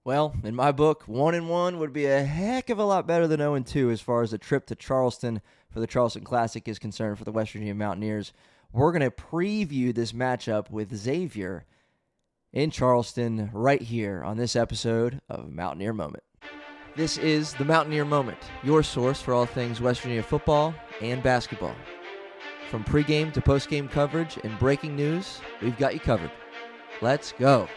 Well, in my book, 1-1 would be a heck of a lot better than 0-2 as far as a trip to Charleston for the Charleston Classic is concerned for the West Virginia Mountaineers. We're going to preview this matchup with Xavier in Charleston right here on this episode of Mountaineer Moment. This is the Mountaineer Moment, your source for all things West Virginia football and basketball. From pregame to postgame coverage and breaking news, we've got you covered. Let's go.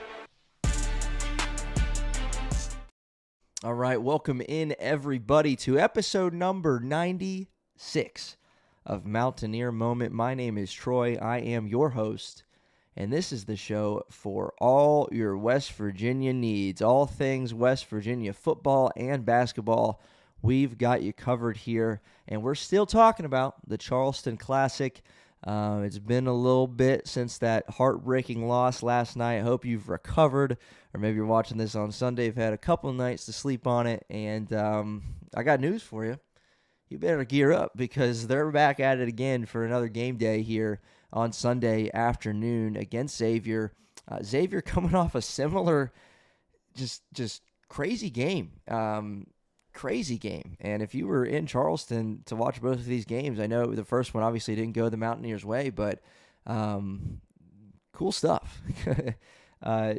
All right, welcome in everybody to episode number 96 of Mountaineer Moment. My name is Troy. I am your host, and this is the show for all your West Virginia needs, all things West Virginia football and basketball. We've got you covered here, and we're still talking about the Charleston Classic. It's been a little bit since that heartbreaking loss last night. I hope you've recovered, or maybe you're watching this on Sunday. You've had a couple of nights to sleep on it, and I got news for you. You better gear up because they're back at it again for another game day here on Sunday afternoon against Xavier. Xavier coming off a similar, just crazy game. Crazy game. And if you were in Charleston to watch both of these games, I know the first one obviously didn't go the Mountaineers' way, but cool stuff.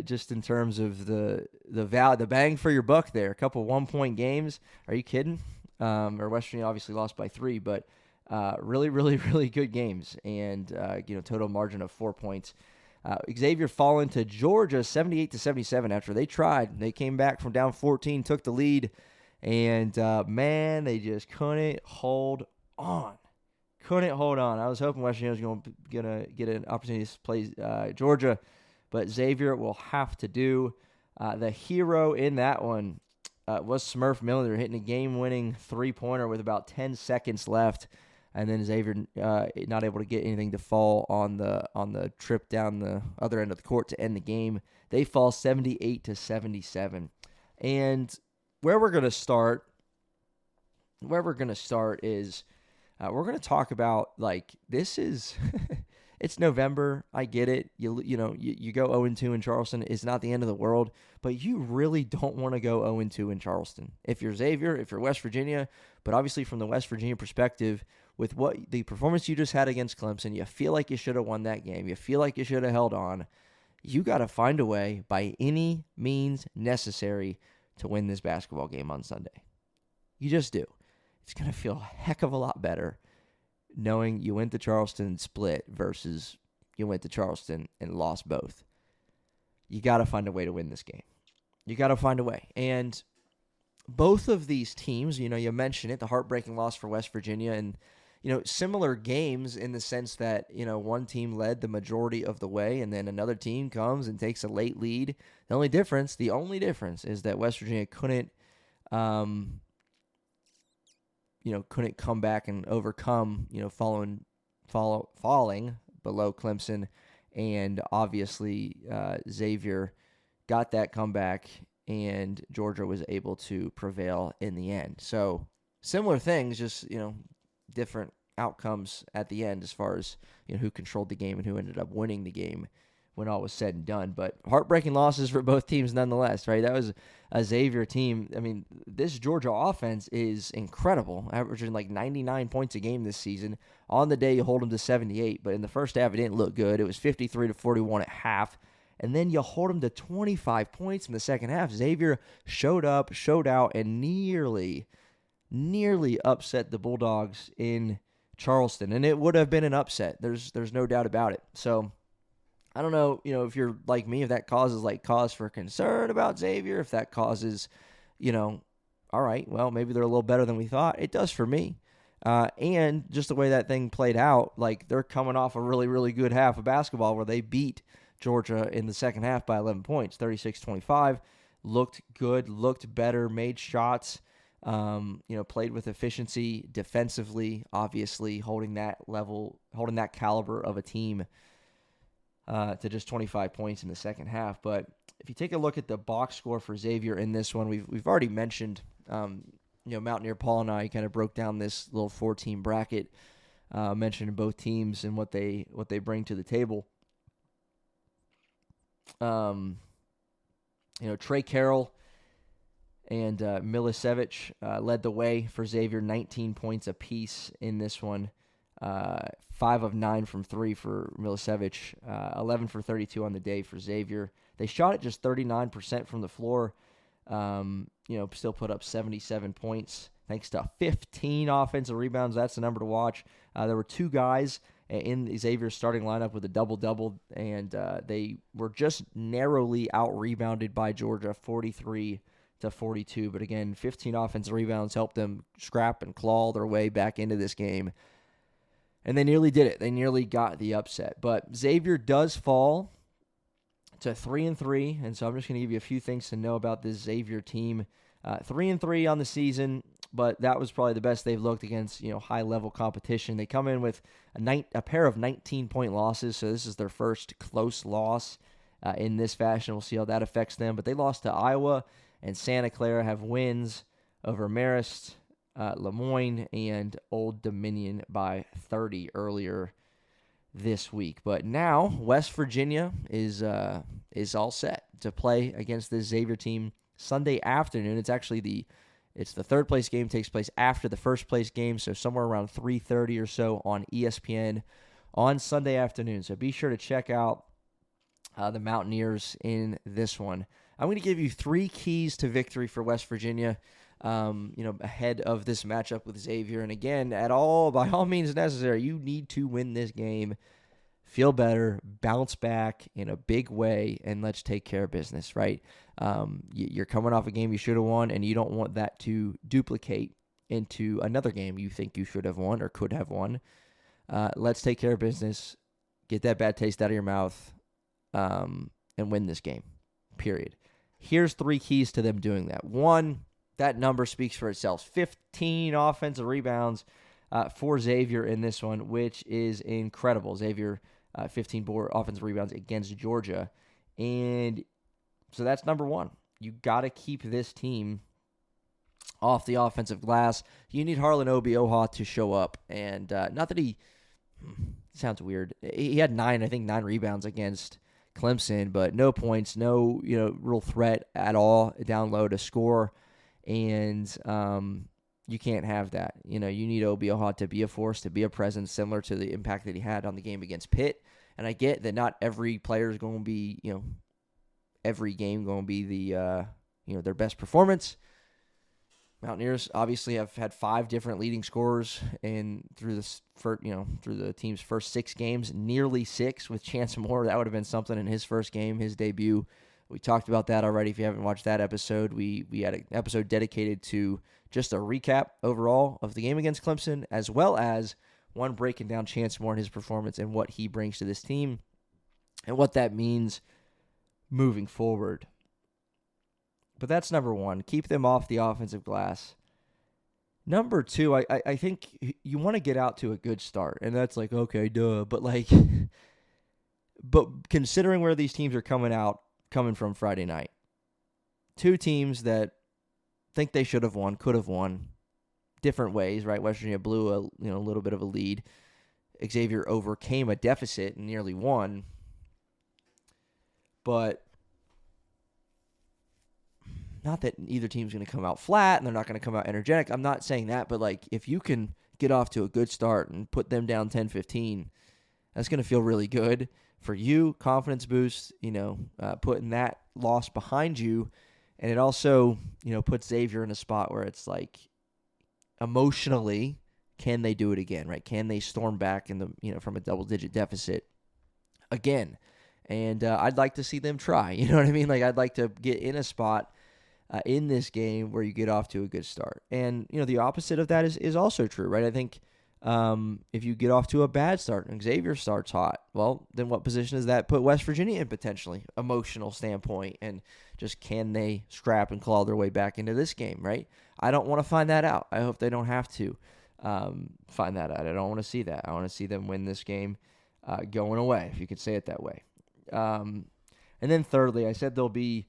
Just in terms of the bang for your buck there. A couple 1-point games. Are you kidding? Or West Virginia obviously lost by 3, but really, really, really good games. And total margin of 4 points. Xavier falling to Georgia 78-77 after they tried. They came back from down 14, took the lead. And, man, they just couldn't hold on. Couldn't hold on. I was hoping West Virginia was going to get an opportunity to play Georgia, but Xavier will have to do. The hero in that one was Smurf Miller hitting a game-winning three-pointer with about 10 seconds left, and then Xavier not able to get anything to fall on the trip down the other end of the court to end the game. They fall 78-77. And where we're going to start is we're going to talk about, like, this is it's November. I get it. You go 0-2 in Charleston. It's not the end of the world, but you really don't want to go 0-2 in Charleston. If you're Xavier, if you're West Virginia, but obviously from the West Virginia perspective, with what the performance you just had against Clemson, you feel like you should have won that game. You feel like you should have held on. You got to find a way by any means necessary to win this basketball game on Sunday. You just do. It's going to feel a heck of a lot better knowing you went to Charleston and split versus you went to Charleston and lost both. You got to find a way to win this game. You got to find a way. And both of these teams, you mentioned it, the heartbreaking loss for West Virginia, and similar games in the sense that, one team led the majority of the way and then another team comes and takes a late lead. The only difference is that West Virginia couldn't come back and overcome, falling below Clemson. And obviously Xavier got that comeback and Georgia was able to prevail in the end. So similar things, just, different outcomes at the end as far as who controlled the game and who ended up winning the game when all was said and done. But heartbreaking losses for both teams nonetheless, right? That was a Xavier team. I mean, this Georgia offense is incredible, averaging like 99 points a game this season. On the day, you hold them to 78, but in the first half, it didn't look good. It was 53-41 at half. And then you hold them to 25 points in the second half. Xavier showed up, showed out, and nearly upset the Bulldogs in Charleston. And it would have been an upset. There's no doubt about it. So I don't know, if you're like me, if that causes cause for concern about Xavier, if that causes, all right, well, maybe they're a little better than we thought. It does for me. And just the way that thing played out, they're coming off a really, really good half of basketball where they beat Georgia in the second half by 11 points, 36-25, looked good, looked better, made shots, played with efficiency defensively, obviously holding that caliber of a team to just 25 points in the second half. But if you take a look at the box score for Xavier in this one, we've already mentioned, Mountaineer Paul and I kind of broke down this little 4-team bracket, mentioning both teams and what they bring to the table. Trey Carroll And Milicevic led the way for Xavier, 19 points apiece in this one. 5 of 9 from 3 for Milicevic, 11 for 32 on the day for Xavier. They shot at just 39% from the floor. Still put up 77 points thanks to 15 offensive rebounds. That's the number to watch. There were 2 guys in Xavier's starting lineup with a double-double, and they were just narrowly out-rebounded by Georgia, 43-42. But again, 15 offensive rebounds helped them scrap and claw their way back into this game. And they nearly did it. They nearly got the upset. But Xavier does fall to 3-3, and so I'm just going to give you a few things to know about this Xavier team. 3-3 on the season, but that was probably the best they've looked against high-level competition. They come in with a pair of 19-point losses, so this is their first close loss in this fashion. We'll see how that affects them. But they lost to Iowa and Santa Clara, have wins over Marist, Lemoyne, and Old Dominion by 30 earlier this week. But now West Virginia is all set to play against this Xavier team Sunday afternoon. It's actually the third place game, takes place after the first place game, so somewhere around 3:30 or so on ESPN on Sunday afternoon. So be sure to check out the Mountaineers in this one. I'm going to give you 3 keys to victory for West Virginia, ahead of this matchup with Xavier. And again, by all means necessary, you need to win this game, feel better, bounce back in a big way, and let's take care of business, right? You're coming off a game you should have won, and you don't want that to duplicate into another game you think you should have won or could have won. Let's take care of business, get that bad taste out of your mouth, and win this game, period. Here's 3 keys to them doing that. 1, that number speaks for itself. 15 offensive rebounds for Xavier in this one, which is incredible. Xavier, 15 offensive rebounds against Georgia. And so that's number 1. You got to keep this team off the offensive glass. You need Harlan Obi-Oha to show up. And not that he sounds weird. He had 9 rebounds against Clemson, but no points, no real threat at all down low to score. And you can't have that. You need Obi-Oha to be a force, to be a presence, similar to the impact that he had on the game against Pitt. And I get that not every player is going to be, every game going to be the, their best performance. Mountaineers obviously have had 5 different leading scorers through the team's first 6 games, nearly 6 with Chance Moore. That would have been something in his first game, his debut. We talked about that already. If you haven't watched that episode, we had an episode dedicated to just a recap overall of the game against Clemson, as well as one breaking down Chance Moore and his performance and what he brings to this team and what that means moving forward. But that's number 1. Keep them off the offensive glass. Number 2, I think you want to get out to a good start. And that's like, okay, duh. But considering where these teams are coming from Friday night, 2 teams that think they should have won, could have won, different ways, right? West Virginia blew a little bit of a lead. Xavier overcame a deficit and nearly won. But not that either team's going to come out flat and they're not going to come out energetic. I'm not saying that, but if you can get off to a good start and put them down 10-15, that's going to feel really good for you. Confidence boost, putting that loss behind you. And it also, puts Xavier in a spot where it's emotionally, can they do it again, right? Can they storm back from a double-digit deficit again? And I'd like to see them try. You know what I mean? I'd like to get in a spot in this game where you get off to a good start. And, the opposite of that is also true, right? I think if you get off to a bad start and Xavier starts hot, well, then what position does that put West Virginia in potentially, emotional standpoint? And just can they scrap and claw their way back into this game, right? I don't want to find that out. I hope they don't have to find that out. I don't want to see that. I want to see them win this game going away, if you could say it that way. And then thirdly, I said there'll be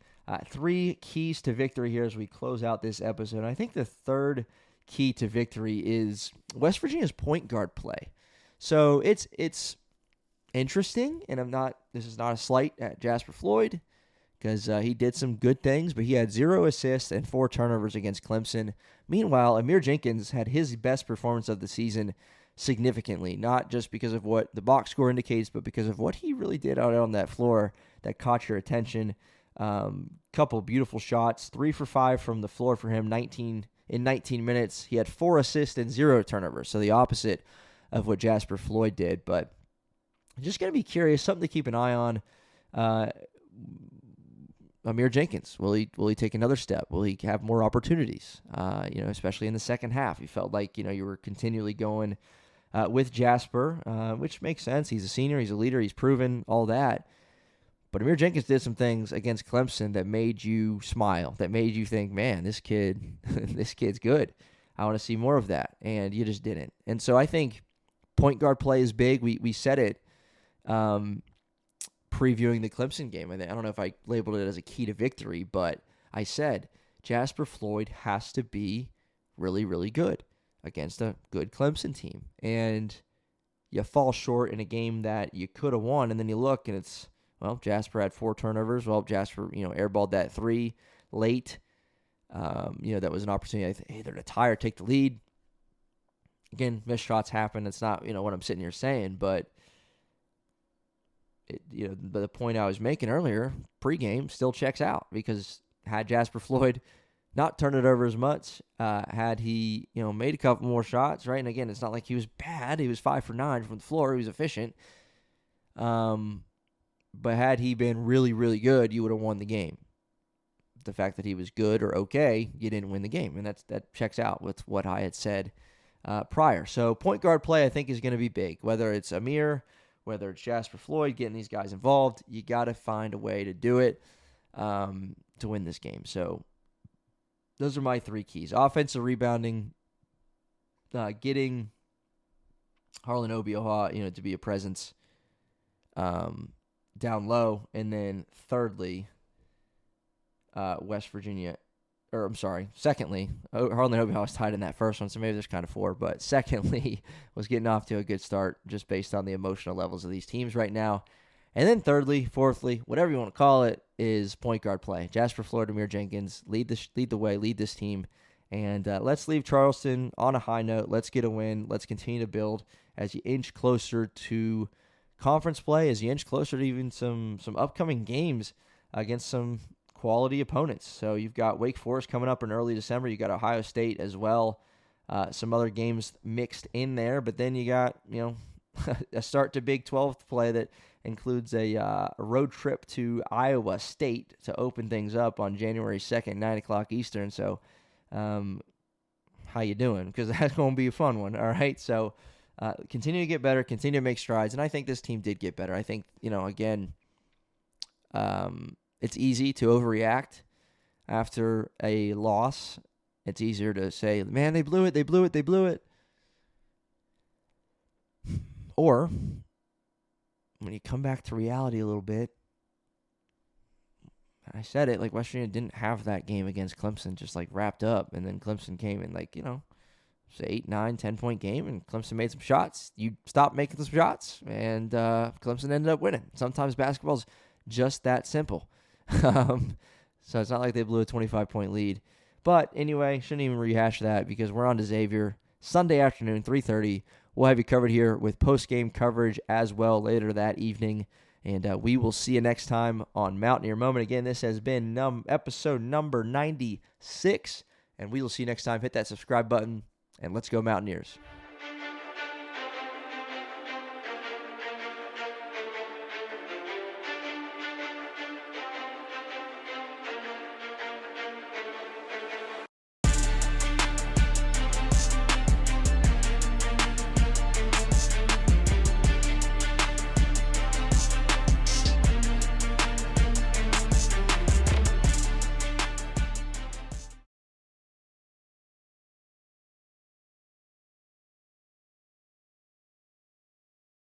3 keys to victory here as we close out this episode. And I think the third key to victory is West Virginia's point guard play. So it's interesting, and this is not a slight at Jasper Floyd. because he did some good things, but he had 0 assists and 4 turnovers against Clemson. Meanwhile, Amir Jenkins had his best performance of the season significantly, not just because of what the box score indicates, but because of what he really did out on that floor that caught your attention. Couple beautiful shots, 3 for 5 from the floor for him, 19 minutes. He had 4 assists and 0 turnovers, so the opposite of what Jasper Floyd did. But I'm just going to be curious, something to keep an eye on. Amir Jenkins, will he take another step? Will he have more opportunities? Especially in the second half, he felt like you were continually going with Jasper, which makes sense. He's a senior, he's a leader, he's proven all that. But Amir Jenkins did some things against Clemson that made you smile, that made you think, man, this kid's good. I want to see more of that, and you just didn't. And so I think point guard play is big. We said it. Previewing the Clemson game. I don't know if I labeled it as a key to victory, but I said Jasper Floyd has to be really, really good against a good Clemson team. And you fall short in a game that you could have won, and then you look and it's, Jasper had 4 turnovers. Jasper, airballed that 3 late. That was an opportunity either to tie or take the lead. Again, missed shots happen. It's not, what I'm sitting here saying, but the point I was making earlier, pregame, still checks out, because had Jasper Floyd not turned it over as much, had he, made a couple more shots, right? And again, it's not like he was bad. He was 5 for 9 from the floor. He was efficient. But had he been really, really good, you would have won the game. The fact that he was good or okay, you didn't win the game. And that checks out with what I had said prior. So point guard play, I think, is going to be big. Whether it's Amir, whether it's Jasper Floyd, getting these guys involved, you got to find a way to do it to win this game. So those are my 3 keys. Offensive rebounding, getting Harlan Obioha, to be a presence down low, and then thirdly, secondly, Harlan Obioha was tied in that first one, so maybe there's kind of 4, but secondly was getting off to a good start just based on the emotional levels of these teams right now. And then thirdly, fourthly, whatever you want to call it, is point guard play. Jasper Floyd, Amir Jenkins, lead the way, lead this team, and let's leave Charleston on a high note. Let's get a win. Let's continue to build as you inch closer to conference play, as you inch closer to even some upcoming games against some quality opponents. So you've got Wake Forest coming up in early December. You got Ohio State as well. Some other games mixed in there, but then you got a start to Big 12 play that includes a road trip to Iowa State to open things up on January 2nd, 9 o'clock Eastern. So how you doing? Because that's going to be a fun one. All right. So continue to get better, continue to make strides. And I think this team did get better. I think, again, it's easy to overreact after a loss. It's easier to say, man, they blew it. Or when you come back to reality a little bit, I said it, West Virginia didn't have that game against Clemson just wrapped up, and then Clemson came in it's an 8, 9, 10-point game, and Clemson made some shots. You stopped making some shots, and Clemson ended up winning. Sometimes basketball's just that simple. So it's not like they blew a 25-point lead. But anyway, shouldn't even rehash that, because we're on to Xavier Sunday afternoon, 3:30. We'll have you covered here with post-game coverage as well later that evening. And we will see you next time on Mountaineer Moment. Again, this has been episode number 96. And we will see you next time. Hit that subscribe button, and let's go Mountaineers.